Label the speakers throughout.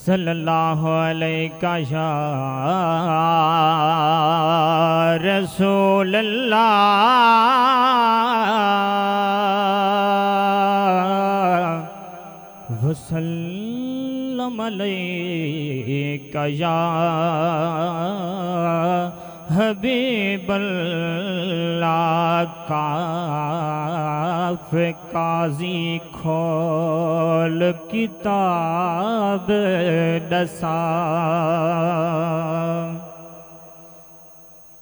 Speaker 1: सल्लल्लाहु अलैका या रसूल अल्लाह वसल्लम अलैका या हबीबल्लाह। काफ काजी खोल किताब दसा,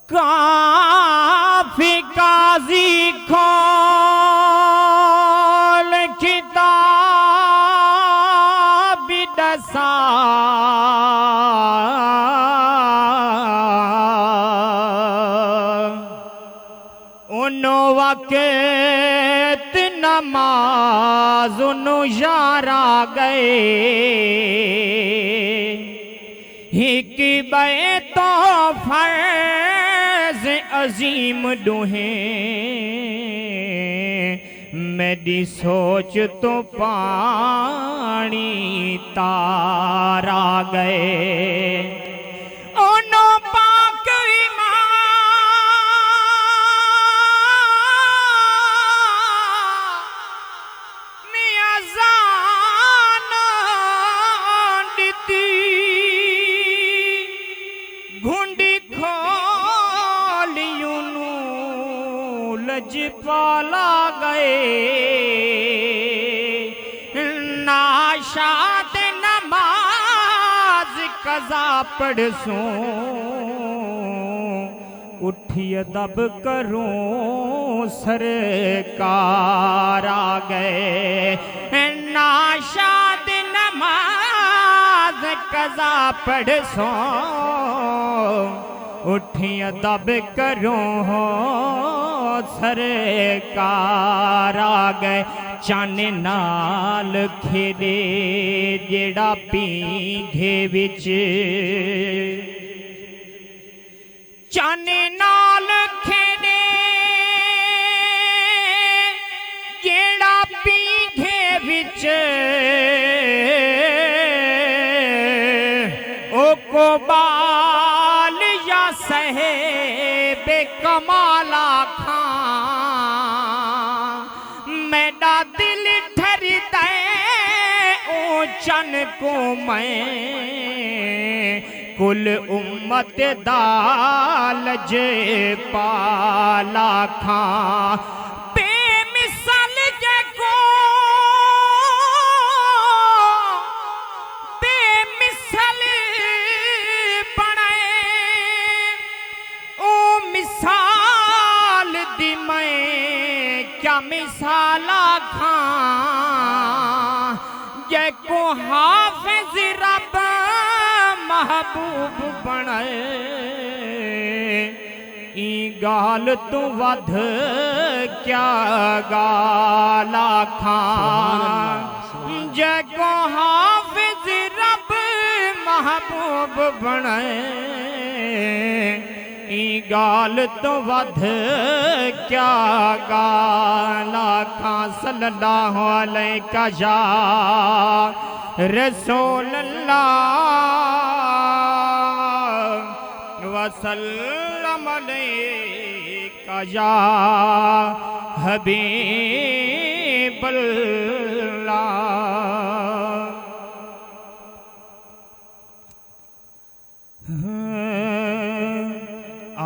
Speaker 1: काफ काजी खोल किताब दसा। वक़्त नमाज यारा गए, हिक बे तो फर्ज अजीम दुहे। मेरी सोच तो पानी तारा गए। ओनो पाक पाला गए। नाशात नमाज कज़ा पढ़सो, उठिए दब करूं सरकार आ गए। नाशात नमाज कज़ा पढ़सो, उठिए दब करूं हो सरकार आ गए। चन नाल खेड़े जेड़ा पींघे विच, चन नाल खेड़े जेड़ा पींघे विच। ओ को बाल या सहे बेकमाला खां, मेरा दिल ठहरता ओ चन को मैं। कुल उम्मत दाल जे पाला खां, बेमिसाल जे को बेमिसाल बनाए। ओ मिसाल दी मैं क्या मिसाला खां, जे को हाफिज रब महबूब बनाए। ई गाल तो वध क्या गाला खां, जे को हाफिज रब महबूब बनाए। ई गाल तो वध क्या गाला खां। सल्लल्लाहु अलैका या रसूल अल्लाह वसल्लम अलैका या हबीबल्लाह।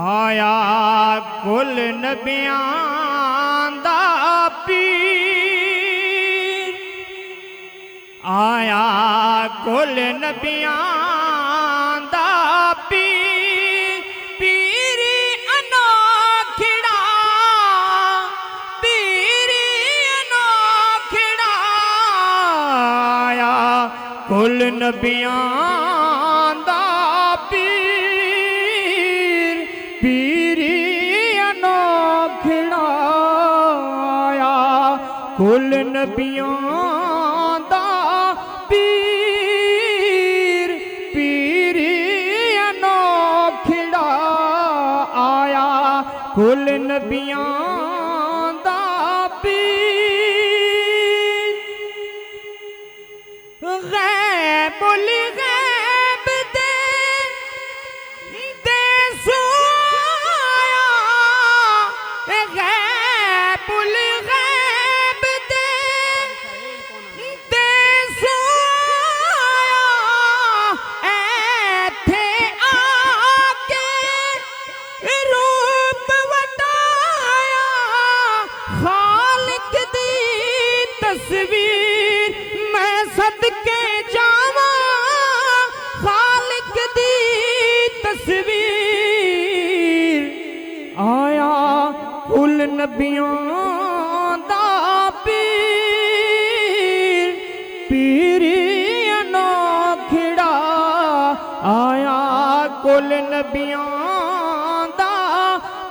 Speaker 1: आया कुल नबियां दा पीर, आया कुल नबियां दा पीर। पीरी अनोखड़ा, पीरी अनोखड़ा। आया कुल नबियां दा पीर, पीरी अनोखड़ा। आया कुल नबियां दा पीर, पीरी अनोखड़ा। आया कुल नबियां दा पीर। गैबुल गैब नबियां दा पीर पीरी अनोखड़ा आया कुल नबियां दा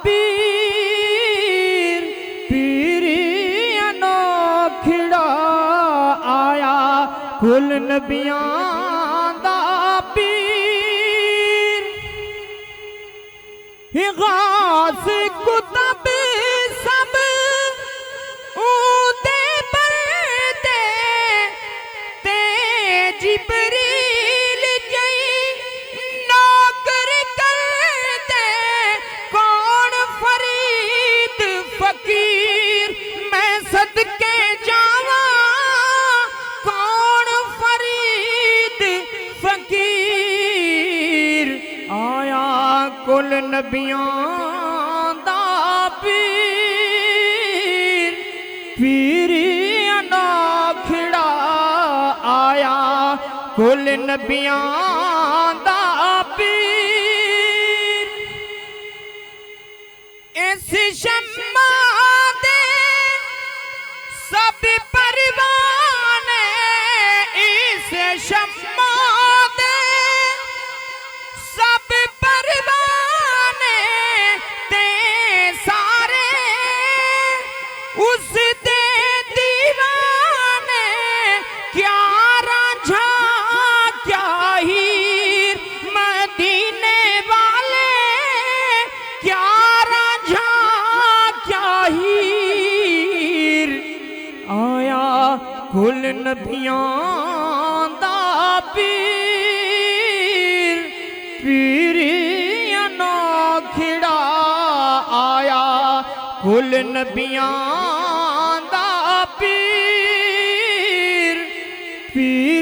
Speaker 1: पीर पीरी अनोखड़ा आया कुल नबियां दा पीर गास कुतब सब ऊदे परदे ते जिबरील जई नौकर करते कौन फरीद फकीर मैं सदके जावा कौन फरीद फकीर आया कुल नबियां दा पीर पीरी अनोखड़ा आया कुल नबियां दा पीर इस शम्मा दे सब परवाने इस शम्मा दे सब परवाने ते सारे उस दे दीवाने क्या रांझा क्या हीर मदीने वाले क्या रांझा क्या हीर आया कुल नबियां दा पीर पीरी अनोखड़ा आया कुल नबियां दा पीर पीर